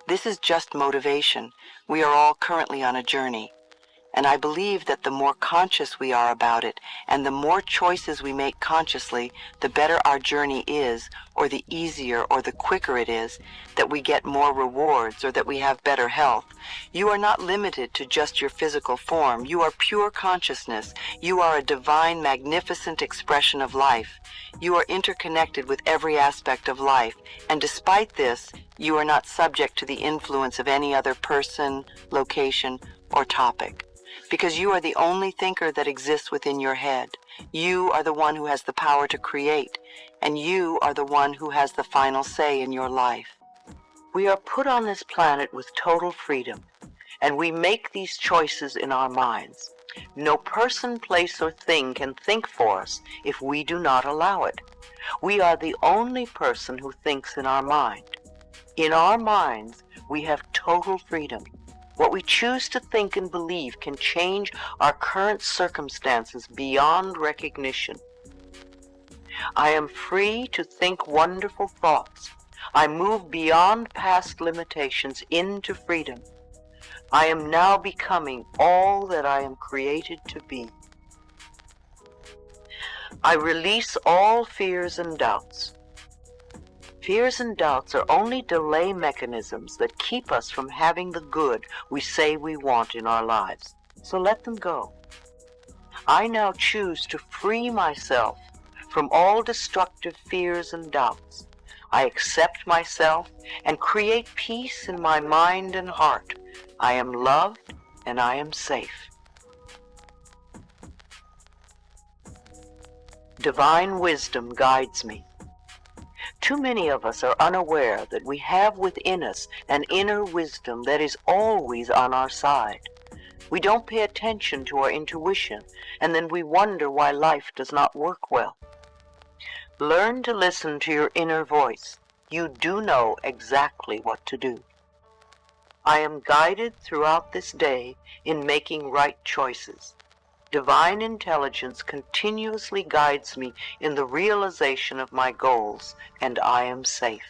This is just motivation. We are all currently on a journey. And I believe that the more conscious we are about it, and the more choices we make consciously, the better our journey is, or the easier or the quicker it is, that we get more rewards or that we have better health. You are not limited to just your physical form. You are pure consciousness. You are a divine, magnificent expression of life. You are interconnected with every aspect of life, and despite this, you are not subject to the influence of any other person, location, or topic. Because you are the only thinker that exists within your head. You are the one who has the power to create, and you are the one who has the final say in your life. We are put on this planet with total freedom, and we make these choices in our minds. No person, place, or thing can think for us if we do not allow it. We are the only person who thinks in our mind. In our minds, we have total freedom. What we choose to think and believe can change our current circumstances beyond recognition. I am free to think wonderful thoughts. I move beyond past limitations into freedom. I am now becoming all that I am created to be. I release all fears and doubts. Fears and doubts are only delay mechanisms that keep us from having the good we say we want in our lives. So let them go. I now choose to free myself from all destructive fears and doubts. I accept myself and create peace in my mind and heart. I am loved and I am safe. Divine wisdom guides me. Too many of us are unaware that we have within us an inner wisdom that is always on our side. We don't pay attention to our intuition, and then we wonder why life does not work well. Learn to listen to your inner voice. You do know exactly what to do. I am guided throughout this day in making right choices. Divine intelligence continuously guides me in the realization of my goals, and I am safe.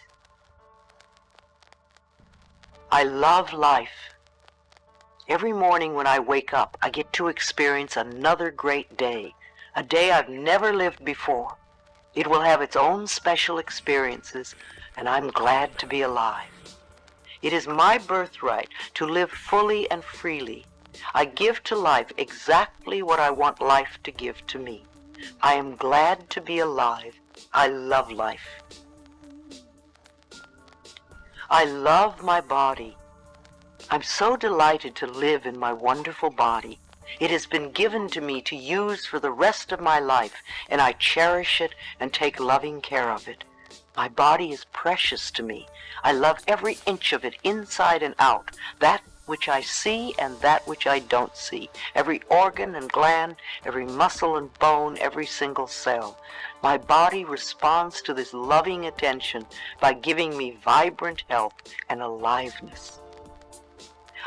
I love life. Every morning when I wake up, I get to experience another great day, a day I've never lived before. It will have its own special experiences, and I'm glad to be alive. It is my birthright to live fully and freely. I give to life exactly what I want life to give to me. I am glad to be alive. I love life. I love my body. I'm so delighted to live in my wonderful body. It has been given to me to use for the rest of my life, and I cherish it and take loving care of it. My body is precious to me. I love every inch of it, inside and out, that which I see and that which I don't see, every organ and gland, every muscle and bone, every single cell. My body responds to this loving attention by giving me vibrant health and aliveness.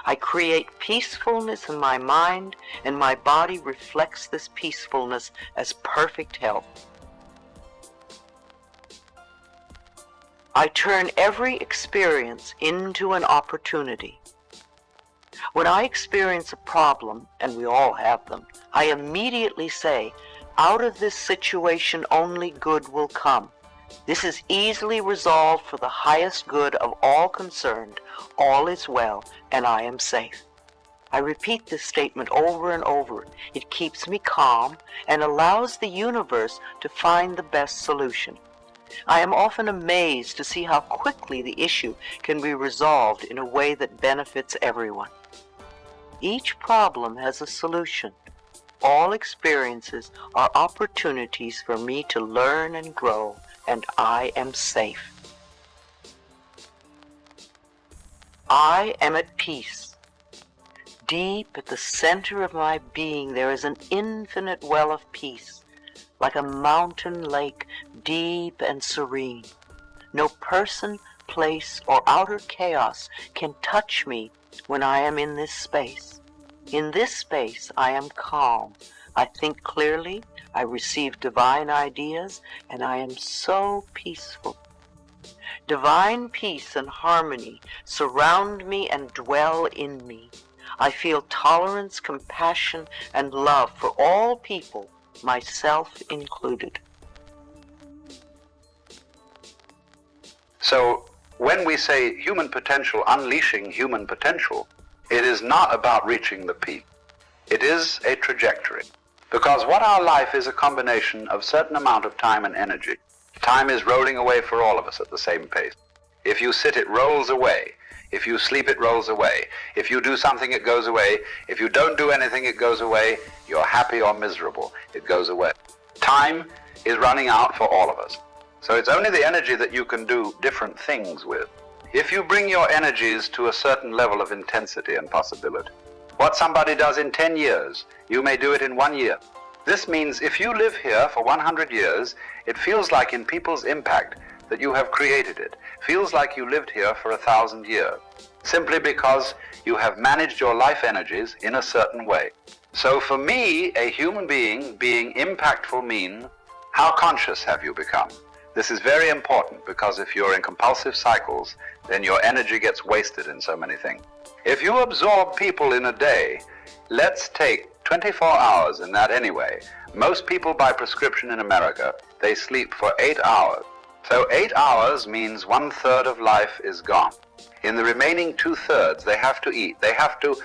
I create peacefulness in my mind, and my body reflects this peacefulness as perfect health. I turn every experience into an opportunity. When I experience a problem, and we all have them, I immediately say, out of this situation only good will come. This is easily resolved for the highest good of all concerned. All is well, and I am safe. I repeat this statement over and over. It keeps me calm and allows the universe to find the best solution. I am often amazed to see how quickly the issue can be resolved in a way that benefits everyone. Each problem has a solution. All experiences are opportunities for me to learn and grow, and I am safe. I am at peace. Deep at the center of my being there is an infinite well of peace, like a mountain lake, deep and serene. No person, place, or outer chaos can touch me when I am in this space. In this space I am calm. I think clearly, I receive divine ideas, and I am so peaceful. Divine peace and harmony surround me and dwell in me. I feel tolerance, compassion, and love for all people, myself included. So when we say human potential, unleashing human potential, it is not about reaching the peak. It is a trajectory. Because what our life is a combination of certain amount of time and energy. Time is rolling away for all of us at the same pace. If you sit, it rolls away. If you sleep, it rolls away. If you do something, it goes away. If you don't do anything, it goes away. You're happy or miserable, it goes away. Time is running out for all of us. So it's only the energy that you can do different things with. If you bring your energies to a certain level of intensity and possibility, what somebody does in 10 years, you may do it in 1 year. This means if you live here for 100 years, it feels like in people's impact that you have created it. Feels like you lived here for 1,000 years, simply because you have managed your life energies in a certain way. So for me, a human being impactful means, how conscious have you become? This is very important because if you're in compulsive cycles, then your energy gets wasted in so many things. If you absorb people in a day, let's take 24 hours in that anyway. Most people by prescription in America, they sleep for 8 hours. So 8 hours means 1/3 of life is gone. In the remaining 2/3, they have to eat. They have to,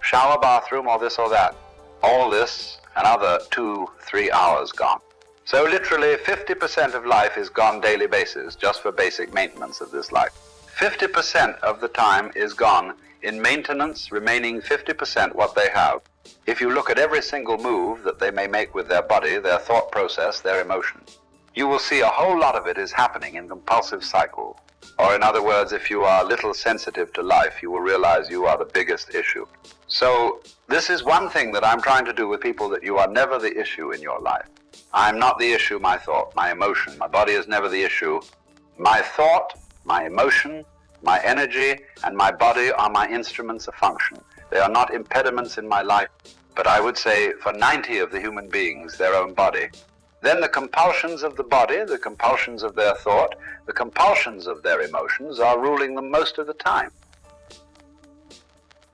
shower, bathroom, or this or that. All this, another 2-3 hours gone. So literally 50% of life is gone daily basis, just for basic maintenance of this life. 50% of the time is gone in maintenance, remaining 50% what they have. If you look at every single move that they may make with their body, their thought process, their emotions, you will see a whole lot of it is happening in compulsive cycle. Or in other words, if you are a little sensitive to life, you will realize you are the biggest issue. So this is one thing that I'm trying to do with people, that you are never the issue in your life. I'm not the issue, my thought, my emotion. My body is never the issue. My thought, my emotion, my energy, and my body are my instruments of function. They are not impediments in my life, but I would say for 90 of the human beings, their own body. Then the compulsions of the body, the compulsions of their thought, the compulsions of their emotions are ruling them most of the time.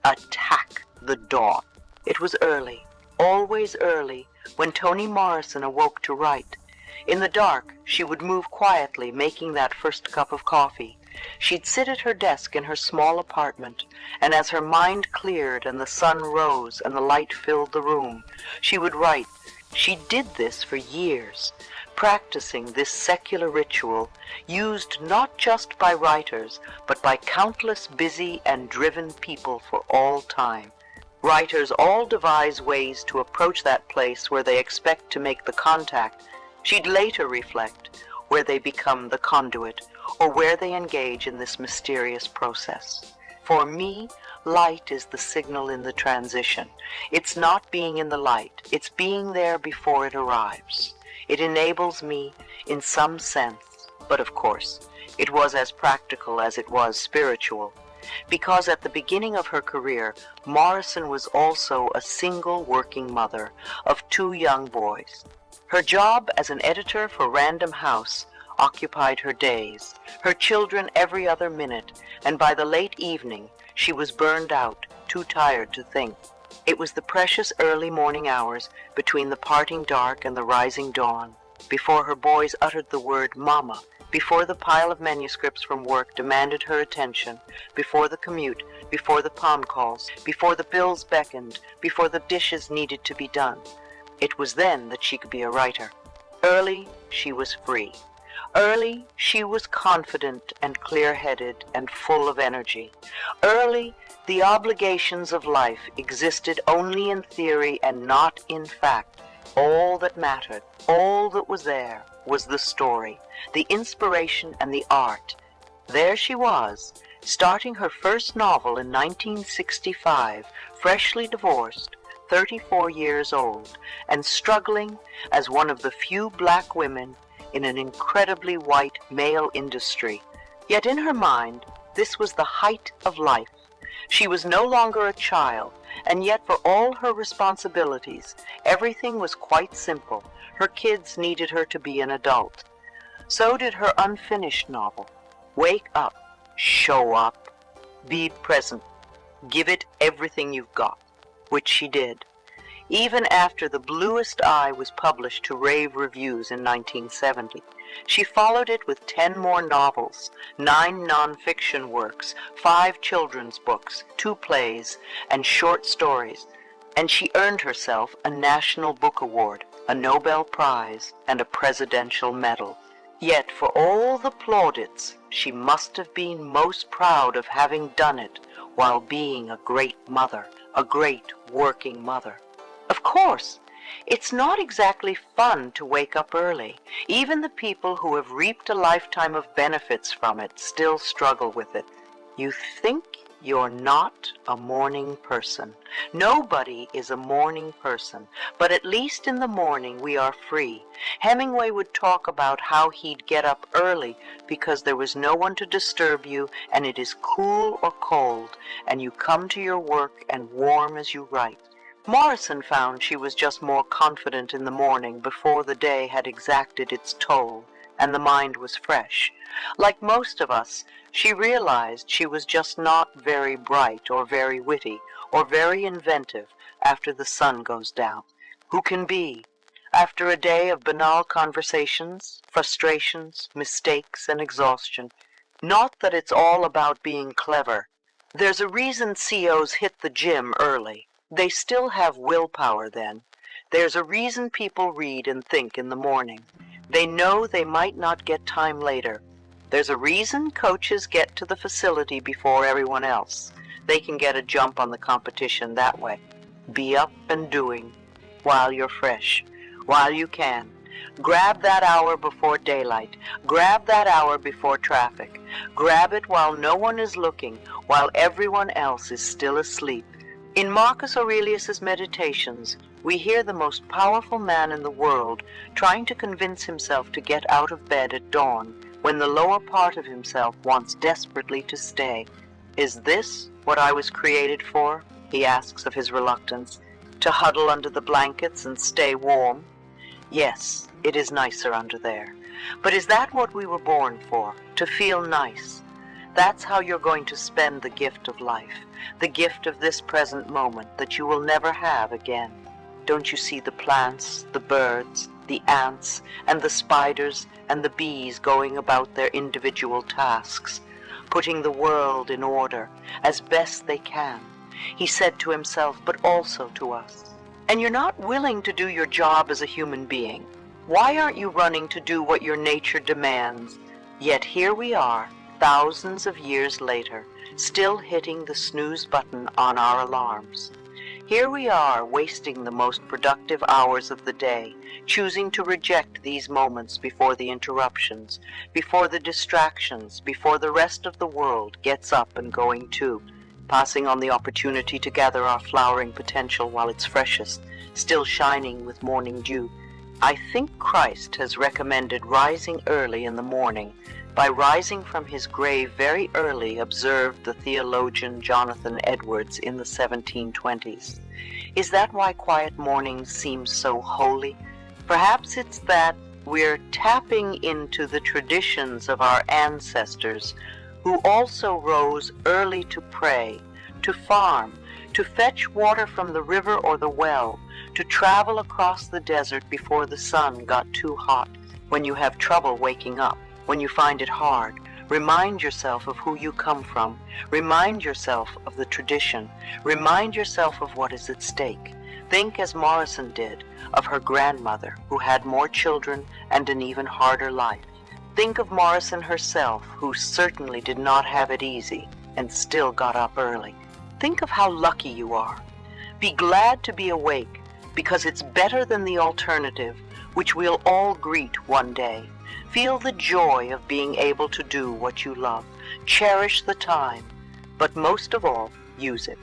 Attack the dawn. It was early, always early, when Toni Morrison awoke to write. In the dark, she would move quietly, making that first cup of coffee. She'd sit at her desk in her small apartment, and as her mind cleared and the sun rose and the light filled the room, she would write. She did this for years, practicing this secular ritual, used not just by writers, but by countless busy and driven people for all time. Writers all devise ways to approach that place where they expect to make the contact. She'd later reflect where they become the conduit, or where they engage in this mysterious process. For me, light is the signal in the transition. It's not being in the light, it's being there before it arrives. It enables me in some sense, but of course, it was as practical as it was spiritual. Because at the beginning of her career, Morrison was also a single working mother of 2 young boys. Her job as an editor for Random House occupied her days, her children every other minute, and by the late evening, she was burned out, too tired to think. It was the precious early morning hours between the parting dark and the rising dawn, before her boys uttered the word "Mama," before the pile of manuscripts from work demanded her attention, before the commute, before the palm calls, before the bills beckoned, before the dishes needed to be done. It was then that she could be a writer. Early, she was free. Early, she was confident and clear-headed and full of energy. Early, the obligations of life existed only in theory and not in fact. All that mattered, all that was there, was the story, the inspiration, and the art. There she was, starting her first novel in 1965, freshly divorced, 34 years old, and struggling as one of the few black women in an incredibly white male industry. Yet in her mind, this was the height of life. She was no longer a child, and yet for all her responsibilities, everything was quite simple. Her kids needed her to be an adult. So did her unfinished novel. Wake up, show up, be present, give it everything you've got, which she did. Even after The Bluest Eye was published to rave reviews in 1970, she followed it with 10 more novels, 9 non-fiction works, 5 children's books, 2 plays, and short stories, and she earned herself a National Book Award, a Nobel Prize, and a Presidential Medal. Yet for all the plaudits, she must have been most proud of having done it while being a great mother, a great working mother. Of course, it's not exactly fun to wake up early. Even the people who have reaped a lifetime of benefits from it still struggle with it. You think you're not a morning person. Nobody is a morning person, but at least in the morning we are free. Hemingway would talk about how he'd get up early because there was no one to disturb you, and it is cool or cold, and you come to your work and warm as you write. Morrison found she was just more confident in the morning before the day had exacted its toll and the mind was fresh. Like most of us, she realized she was just not very bright or very witty or very inventive after the sun goes down. Who can be? After a day of banal conversations, frustrations, mistakes, and exhaustion. Not that it's all about being clever. There's a reason CEOs hit the gym early. They still have willpower then. There's a reason people read and think in the morning. They know they might not get time later. There's a reason coaches get to the facility before everyone else. They can get a jump on the competition that way. Be up and doing while you're fresh, while you can. Grab that hour before daylight. Grab that hour before traffic. Grab it while no one is looking, while everyone else is still asleep. In Marcus Aurelius's Meditations, we hear the most powerful man in the world trying to convince himself to get out of bed at dawn when the lower part of himself wants desperately to stay. Is this what I was created for? He asks of his reluctance. To huddle under the blankets and stay warm? Yes, it is nicer under there. But is that what we were born for? To feel nice? That's how you're going to spend the gift of life, the gift of this present moment that you will never have again. Don't you see the plants, the birds, the ants, and the spiders and the bees going about their individual tasks, putting the world in order as best they can? He said to himself, but also to us. And you're not willing to do your job as a human being. Why aren't you running to do what your nature demands? Yet here we are, thousands of years later, still hitting the snooze button on our alarms. Here we are, wasting the most productive hours of the day, choosing to reject these moments before the interruptions, before the distractions, before the rest of the world gets up and going too, passing on the opportunity to gather our flowering potential while it's freshest, still shining with morning dew. I think Christ has recommended rising early in the morning. By rising from his grave very early, observed the theologian Jonathan Edwards in the 1720s. Is that why quiet mornings seem so holy? Perhaps it's that we're tapping into the traditions of our ancestors, who also rose early to pray, to farm, to fetch water from the river or the well, to travel across the desert before the sun got too hot. When you have trouble waking up, when you find it hard, remind yourself of who you come from. Remind yourself of the tradition. Remind yourself of what is at stake. Think, as Morrison did, of her grandmother, who had more children and an even harder life. Think of Morrison herself, who certainly did not have it easy and still got up early. Think of how lucky you are. Be glad to be awake, because it's better than the alternative, which we'll all greet one day. Feel the joy of being able to do what you love. Cherish the time, but most of all, use it.